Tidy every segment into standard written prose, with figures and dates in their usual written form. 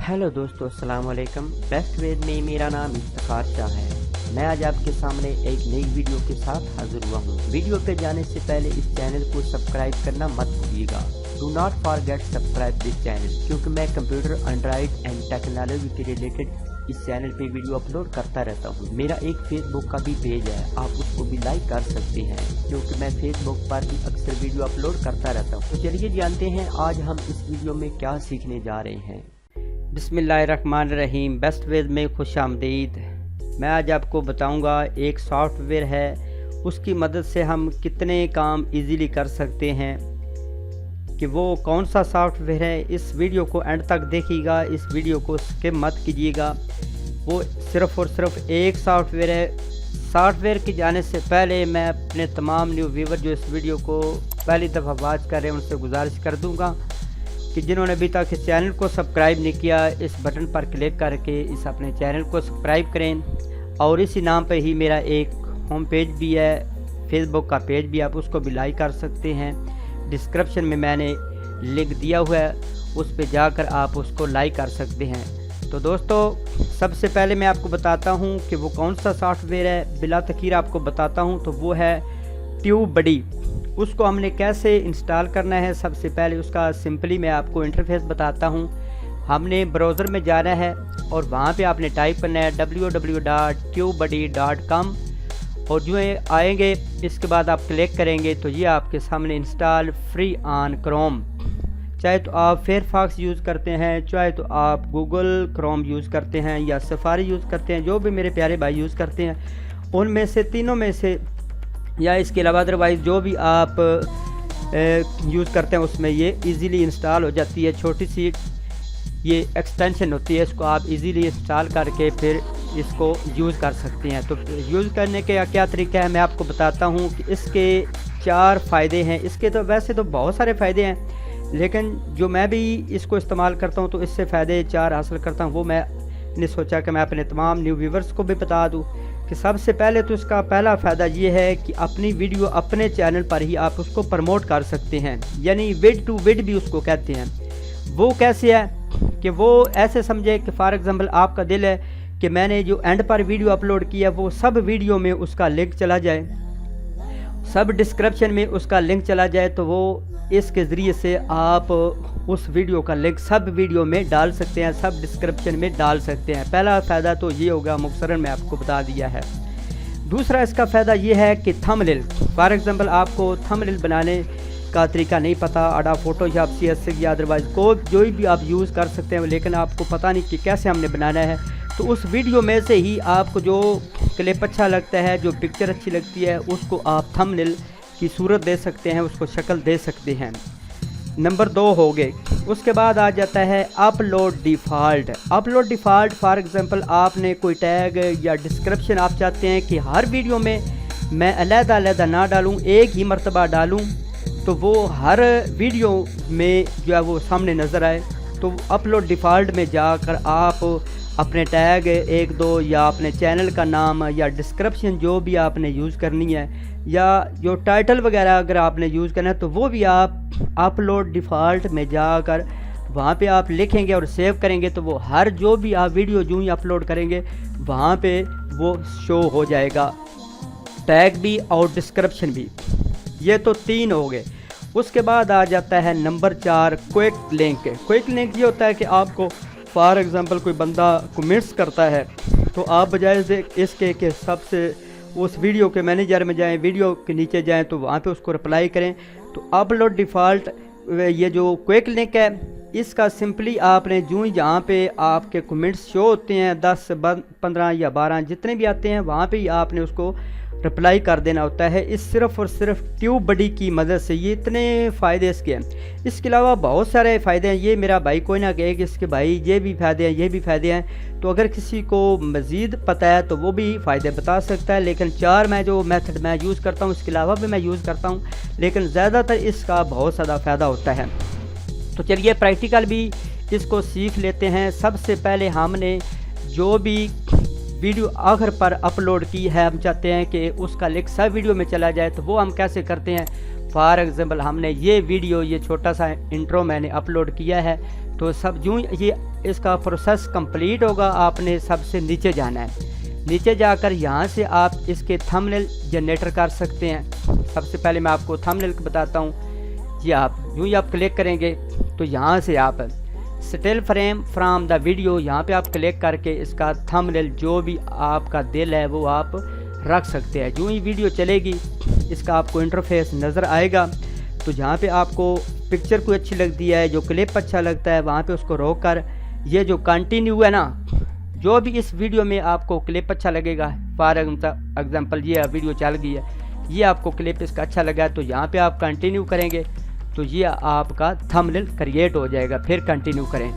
Hello दोस्तों, अस्सलाम वालेकुम। बेस्ट वेद में मेरा नाम इफ्तिखार शाह है। मैं आज आपके सामने एक नई वीडियो के साथ हाजिर हुआ हूँ। वीडियो पे जाने से पहले इस चैनल को सब्सक्राइब करना मत भूलिएगा। Do not forget subscribe this channel, क्योंकि मैं कंप्यूटर, एंड्रॉइड एंड टेक्नोलॉजी के रिलेटेड इस चैनल पे वीडियो अपलोड करता रहता हूँ। मेरा एक फेसबुक का भी पेज है, आप उसको भी लाइक कर सकते हैं, क्योंकि मैं फेसबुक पर भी अक्सर वीडियो अपलोड करता रहता हूँ। तो चलिए जानते हैं आज हम इस वीडियो में क्या सीखने जा रहे हैं। बिस्मिल्लाहिर्रहमानिर्रहीम। बेस्ट वेद में खुश आमदीद। मैं आज आपको बताऊंगा एक सॉफ्टवेयर है, उसकी मदद से हम कितने काम इजीली कर सकते हैं। कि वो कौन सा सॉफ्टवेयर है, इस वीडियो को एंड तक देखिएगा, इस वीडियो को स्किप मत कीजिएगा। वो सिर्फ़ और सिर्फ एक सॉफ्टवेयर है। सॉफ्टवेयर की जाने से पहले मैं अपने तमाम न्यू व्यूवर जो इस वीडियो को पहली दफ़ा वॉच कर रहे हैं उनसे गुजारिश कर दूँगा कि जिन्होंने अभी तक इस चैनल को सब्सक्राइब नहीं किया, इस बटन पर क्लिक करके इस अपने चैनल को सब्सक्राइब करें। और इसी नाम पे ही मेरा एक होम पेज भी है, फेसबुक का पेज भी, आप उसको भी लाइक कर सकते हैं। डिस्क्रिप्शन में मैंने लिंक दिया हुआ है, उस पर जाकर आप उसको लाइक कर सकते हैं। तो दोस्तों, सबसे पहले मैं आपको बताता हूँ कि वो कौन सा सॉफ्टवेयर है। बिला तखीर आपको बताता हूँ, तो वो है ट्यूबबडी। उसको हमने कैसे इंस्टॉल करना है, सबसे पहले उसका सिंपली मैं आपको इंटरफेस बताता हूँ। हमने ब्राउज़र में जाना है और वहाँ पे आपने टाइप करना है www.tubebuddy.com और जो आएंगे इसके बाद आप क्लिक करेंगे तो ये आपके सामने इंस्टॉल फ्री ऑन क्रोम। चाहे तो आप फायरफॉक्स यूज़ करते हैं, चाहे तो आप गूगल क्रोम यूज़ करते हैं या सफारी यूज़ करते हैं, जो भी मेरे प्यारे भाई यूज़ करते हैं उनमें से तीनों में से, या इसके अलावा अदरवाइज़ जो भी आप यूज़ करते हैं उसमें ये इजीली इंस्टॉल हो जाती है। छोटी सी ये एक्सटेंशन होती है, इसको आप इजीली इंस्टॉल करके फिर इसको यूज़ कर सकते हैं। तो यूज़ करने के क्या तरीका है मैं आपको बताता हूँ कि इसके 4 फ़ायदे हैं। इसके तो वैसे तो बहुत सारे फ़ायदे हैं, लेकिन जो मैं भी इसको इस्तेमाल करता हूँ तो इससे फ़ायदे 4 हासिल करता हूँ। वो मैंने सोचा कि मैं अपने तमाम न्यू व्यूवर्स को भी बता दूँ कि सबसे पहले तो इसका पहला फ़ायदा ये है कि अपनी वीडियो अपने चैनल पर ही आप उसको प्रमोट कर सकते हैं, यानी विड टू विड भी उसको कहते हैं। वो कैसे है कि वो ऐसे समझे कि फॉर एग्ज़ाम्पल आपका दिल है कि मैंने जो एंड पर वीडियो अपलोड किया वो सब वीडियो में उसका लिंक चला जाए, सब डिस्क्रिप्शन में उसका लिंक चला जाए, तो वो इसके ज़रिए से आप उस वीडियो का लिंक सब वीडियो में डाल सकते हैं, सब डिस्क्रिप्शन में डाल सकते हैं। पहला फ़ायदा तो ये होगा, मुख्तसरन मैं आपको बता दिया है। दूसरा इसका फ़ायदा ये है कि थंबनेल, फॉर एग्ज़ाम्पल आपको थंबनेल बनाने का तरीका नहीं पता, अडा फोटोशॉप, CSS या अदरवाइज़ जो भी आप यूज़ कर सकते हैं, लेकिन आपको पता नहीं कि कैसे हमने बनाना है, तो उस वीडियो में से ही आपको जो क्लिप अच्छा लगता है, जो पिक्चर अच्छी लगती है, उसको आप थंबनेल की सूरत दे सकते हैं, उसको शक्ल दे सकते हैं। नंबर 2 हो गए। उसके बाद आ जाता है upload default. Upload default for example आपने कोई टैग या डिस्क्रिप्शन आप चाहते हैं कि हर वीडियो में मैं अलग-अलग ना डालूं, एक ही मर्तबा डालूं, तो वो हर वीडियो में जो है वो सामने नज़र आए, तो अपलोड डिफ़ॉल्ट में जाकर आप अपने टैग 1-2 या अपने चैनल का नाम या डिस्क्रिप्शन जो भी आपने यूज़ करनी है, या जो टाइटल वगैरह अगर आपने यूज़ करना है, तो वो भी आप अपलोड डिफ़ॉल्ट में जाकर वहाँ पे आप लिखेंगे और सेव करेंगे, तो वो हर जो भी आप वीडियो जो ही अपलोड करेंगे वहाँ पे वो शो हो जाएगा, टैग भी और डिस्क्रिप्शन भी। ये तो 3 हो गए। उसके बाद आ जाता है number 4 quick link. Quick link ये होता है कि आपको फॉर एग्ज़ाम्पल कोई बंदा कमेंट्स करता है, तो आप बजाय इसके कि सबसे उस वीडियो के मैनेजर में जाएं, वीडियो के नीचे जाएं, तो वहाँ पे उसको रिप्लाई करें। तो अपलोड डिफ़ॉल्ट ये जो क्विक लिंक है, इसका सिंपली आपने जो ही जहाँ पे आपके कमेंट्स शो होते हैं 10, 15 या 12 जितने भी आते हैं, वहाँ पे ही आपने उसको रिप्लाई कर देना होता है। इस सिर्फ़ और सिर्फ ट्यूबबडी की मदद से। ये इतने फ़ायदे इसके हैं। इसके अलावा बहुत सारे फ़ायदे हैं। ये मेरा भाई कोई ना कहे कि इसके भाई ये भी फ़ायदे हैं, ये भी फ़ायदे हैं, तो अगर किसी को मज़ीद पता है तो वो भी फ़ायदे बता सकता है। लेकिन 4 मैं जो मेथड मैं यूज़ करता हूँ, इसके अलावा भी मैं यूज़ करता हूँ, लेकिन ज़्यादातर इसका बहुत ज़्यादा फ़ायदा होता है। तो चलिए प्रैक्टिकल भी इसको सीख लेते हैं। सबसे पहले हमने जो भी वीडियो आखिर पर अपलोड की है, हम चाहते हैं कि उसका लिंक सब वीडियो में चला जाए, तो वो हम कैसे करते हैं। फॉर एग्ज़ाम्पल हमने ये वीडियो, ये छोटा सा इंट्रो मैंने अपलोड किया है, तो सब यूँ ये इसका प्रोसेस कंप्लीट होगा, आपने सबसे नीचे जाना है। नीचे जाकर यहाँ से आप इसके थंबनेल जनरेटर कर सकते हैं। सबसे पहले मैं आपको थंबनेल बताता हूँ। ये आप यूँ ही आप क्लिक करेंगे तो यहाँ से आप still frame from the video, यहाँ पे आप क्लिक करके इसका थंबनेल जो भी आपका दिल है वो आप रख सकते हैं। यूँ ही वीडियो चलेगी, इसका आपको इंटरफेस नज़र आएगा। तो जहाँ पे आपको पिक्चर कोई अच्छी लगती है, जो क्लिप अच्छा लगता है, वहाँ पे उसको रोक कर ये जो कंटिन्यू है ना, जो भी इस वीडियो में आपको क्लिप अच्छा लगेगा, फॉर एग्जांपल ये वीडियो चल गई है, ये आपको क्लिप इसका अच्छा लगा है तो यहाँ पे आप कंटिन्यू करेंगे तो ये आपका थंबनेल क्रिएट हो जाएगा। फिर कंटिन्यू करें,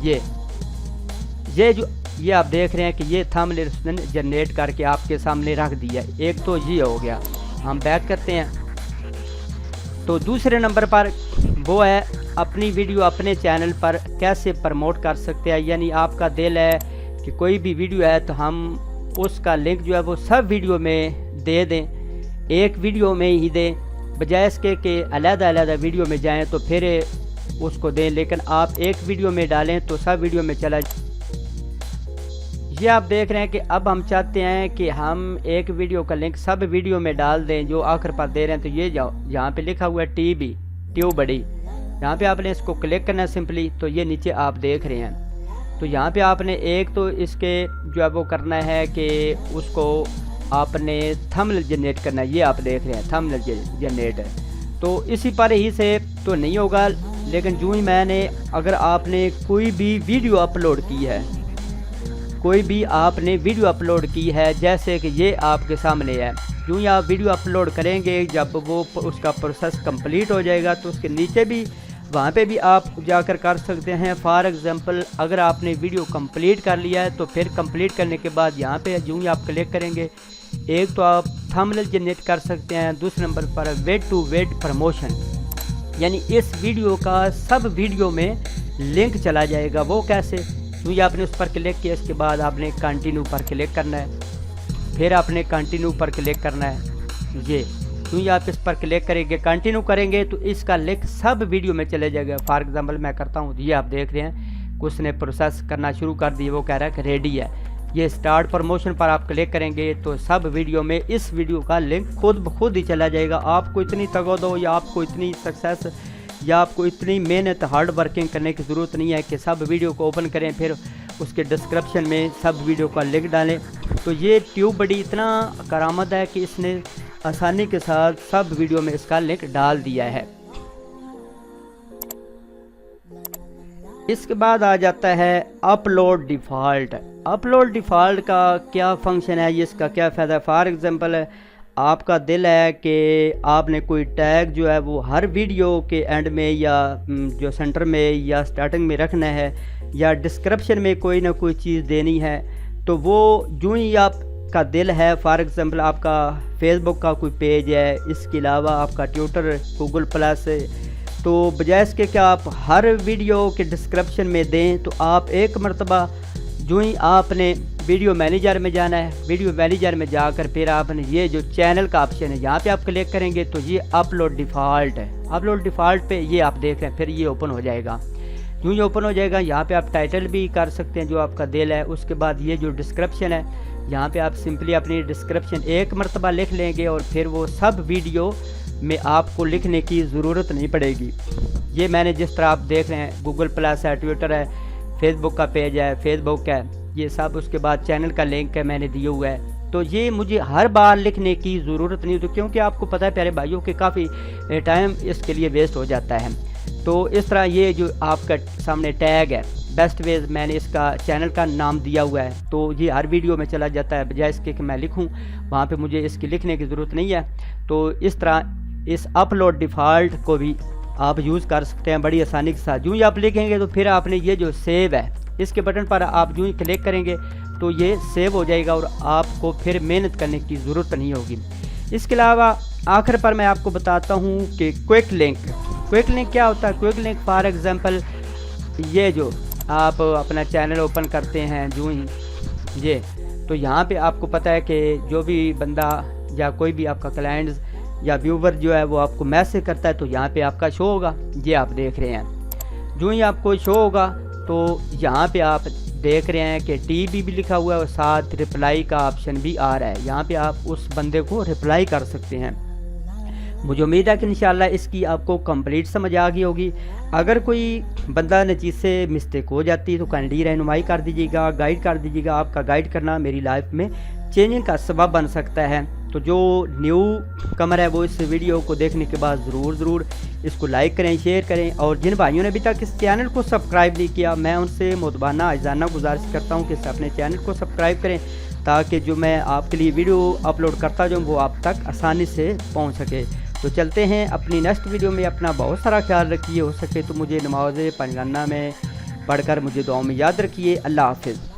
ये जो ये आप देख रहे हैं कि ये थंबनेल उसने जनरेट करके आपके सामने रख दिया। एक तो ये हो गया। हम बैक करते हैं तो दूसरे नंबर पर वो है अपनी वीडियो अपने चैनल पर कैसे प्रमोट कर सकते हैं। यानी आपका दिल है कि कोई भी वीडियो है तो हम उसका लिंक जो है वो सब वीडियो में दे दें, एक वीडियो में ही दें, बजाय इसके कि अलग-अलग वीडियो में जाएं तो फिर उसको दें। लेकिन आप एक वीडियो में डालें तो सब वीडियो में चला। ये आप देख रहे हैं कि अब हम चाहते हैं कि हम एक वीडियो का लिंक सब वीडियो में डाल दें जो आखिर पर दे रहे हैं। तो ये जाओ, यहाँ पे लिखा हुआ है ट्यूब बड़ी, यहाँ पे आपने इसको क्लिक करना है सिंपली। तो ये नीचे आप देख रहे हैं तो यहाँ पे आपने एक तो इसके जो है वो करना है कि उसको आपने थंबनेल जनरेट करना है। ये आप देख रहे हैं थंबनेल जनरेट है, तो इसी पर ही से तो नहीं होगा। लेकिन जो ही मैंने अगर आपने कोई भी वीडियो अपलोड की है, कोई भी आपने वीडियो अपलोड की है, जैसे कि ये आपके सामने है, यूँ ही आप वीडियो अपलोड करेंगे, जब वो उसका प्रोसेस कंप्लीट हो जाएगा तो उसके नीचे भी वहाँ पे भी आप जाकर कर सकते हैं। फॉर एग्जांपल अगर आपने वीडियो कंप्लीट कर लिया है तो फिर कंप्लीट करने के बाद यहाँ पे यूँ ही आप क्लिक करेंगे, एक तो आप थंबनेल जनरेट कर सकते हैं, दूसरे नंबर पर वेट टू वेट प्रमोशन, यानी इस वीडियो का सब वीडियो में लिंक चला जाएगा। वो कैसे? यूँ आपने उस पर क्लिक किया, इसके बाद आपने कंटिन्यू पर क्लिक करना है, फिर आपने कंटिन्यू पर क्लिक करना है। ये यूँ आप इस पर क्लिक करेंगे, कंटिन्यू करेंगे तो इसका लिंक सब वीडियो में चले जाएगा। फॉर एग्जांपल मैं करता हूँ, ये आप देख रहे हैं कि उसने प्रोसेस करना शुरू कर दिया, वो कह रहा है कि रेडी है। ये स्टार्ट प्रमोशन पर आप क्लिक करेंगे तो सब वीडियो में इस वीडियो का लिंक खुद ब खुद ही चला जाएगा। आपको इतनी तगदो या आपको इतनी सक्सेस या आपको इतनी मेहनत हार्ड वर्किंग करने की ज़रूरत नहीं है कि सब वीडियो को ओपन करें फिर उसके डिस्क्रिप्शन में सब वीडियो का लिंक डालें। तो ये ट्यूब बड़ी इतना करामत है कि इसने आसानी के साथ सब वीडियो में इसका लिंक डाल दिया है। इसके बाद आ जाता है अपलोड डिफ़ॉल्ट। अपलोड डिफ़ॉल्ट का क्या फंक्शन है, ये इसका क्या फ़ायदा है। फॉर एग्जांपल आपका दिल है कि आपने कोई टैग जो है वो हर वीडियो के एंड में या जो सेंटर में या स्टार्टिंग में रखना है या डिस्क्रिप्शन में कोई ना कोई चीज़ देनी है, तो वो यूँ ही आपका दिल है। फॉर एग्जांपल आपका फेसबुक का कोई पेज है, इसके अलावा आपका ट्विटर, गूगल प्लस, तो बजाय इसके कि आप हर वीडियो के डिस्क्रिप्शन में दें तो आप एक मरतबा जो ही आपने वीडियो मैनेजर में जाना है, वीडियो मैनेजर में जाकर फिर आपने ये जो चैनल का ऑप्शन है यहाँ पे आप क्लिक करेंगे तो ये अपलोड डिफ़ॉल्ट है। अपलोड डिफ़ॉल्ट पे ये आप देख रहे हैं, फिर ये ओपन हो जाएगा। यूँ ही ओपन हो जाएगा, यहाँ पे आप टाइटल भी कर सकते हैं जो आपका दिल है। उसके बाद ये जो डिस्क्रिप्शन है, यहाँ पे आप सिंपली अपनी डिस्क्रिप्शन एक मरतबा लिख लेंगे और फिर वो सब वीडियो में आपको लिखने की ज़रूरत नहीं पड़ेगी। ये मैंने जिस तरह आप देख रहे हैं, गूगल प्लस है, ट्विटर है, फेसबुक का पेज है, फेसबुक है, ये सब, उसके बाद चैनल का लिंक है मैंने दिया हुआ है। तो ये मुझे हर बार लिखने की ज़रूरत नहीं होती, क्योंकि आपको पता है प्यारे भाइयों कि काफ़ी टाइम इसके लिए वेस्ट हो जाता है। तो इस तरह ये जो आपका सामने टैग है बेस्ट वेज, मैंने इसका चैनल का नाम दिया हुआ है, तो ये हर वीडियो में चला जाता है, बजाय इसके कि मैं लिखूँ वहाँ पे मुझे इसकी लिखने की ज़रूरत नहीं है। तो इस तरह इस अपलोड डिफ़ॉल्ट को भी आप यूज़ कर सकते हैं बड़ी आसानी के साथ। यूँ ही आप लिखेंगे तो फिर आपने ये जो सेव है इसके बटन पर आप यूँ ही क्लिक करेंगे तो ये सेव हो जाएगा और आपको फिर मेहनत करने की ज़रूरत नहीं होगी। इसके अलावा आखिर पर मैं आपको बताता हूँ कि क्विक लिंक क्या होता है। क्विक लिंक फॉर एग्जांपल ये जो आप अपना चैनल ओपन करते हैं यूँ ही ये, तो यहाँ पे आपको पता है कि जो भी बंदा या कोई भी आपका क्लाइंट्स या व्यूवर जो है वो आपको मैसेज करता है तो यहाँ पे आपका शो होगा, ये आप देख रहे हैं। जो ही आपको शो होगा तो यहाँ पे आप देख रहे हैं कि टीबी भी लिखा हुआ है और साथ रिप्लाई का ऑप्शन भी आ रहा है। यहाँ पे आप उस बंदे को रिप्लाई कर सकते हैं। मुझे उम्मीद है कि इंशाल्लाह इसकी आपको कंप्लीट समझ आ गई होगी। अगर कोई बंदा न चीज़ से मिस्टेक हो जाती है तो काइंडली रहनुमाई कर दीजिएगा, गाइड कर दीजिएगा। आपका गाइड करना मेरी लाइफ में चेंजिंग का सबब बन सकता है। तो जो न्यू कमर है वो इस वीडियो को देखने के बाद ज़रूर इसको लाइक करें, शेयर करें। और जिन भाइयों ने अभी तक इस चैनल को सब्सक्राइब नहीं किया, मैं उनसे मुतबाना आइज़ाना गुजारिश करता हूँ कि अपने चैनल को सब्सक्राइब करें ताकि जो मैं आपके लिए वीडियो अपलोड करता जाऊँ वो आप तक आसानी से पहुँच सके। तो चलते हैं अपनी नेक्स्ट वीडियो में। अपना बहुत सारा ख्याल रखिए, हो सके तो मुझे नमाज़ पंजगाना में पढ़कर मुझे दुआ में याद रखिए। अल्लाह हाफ़िज़।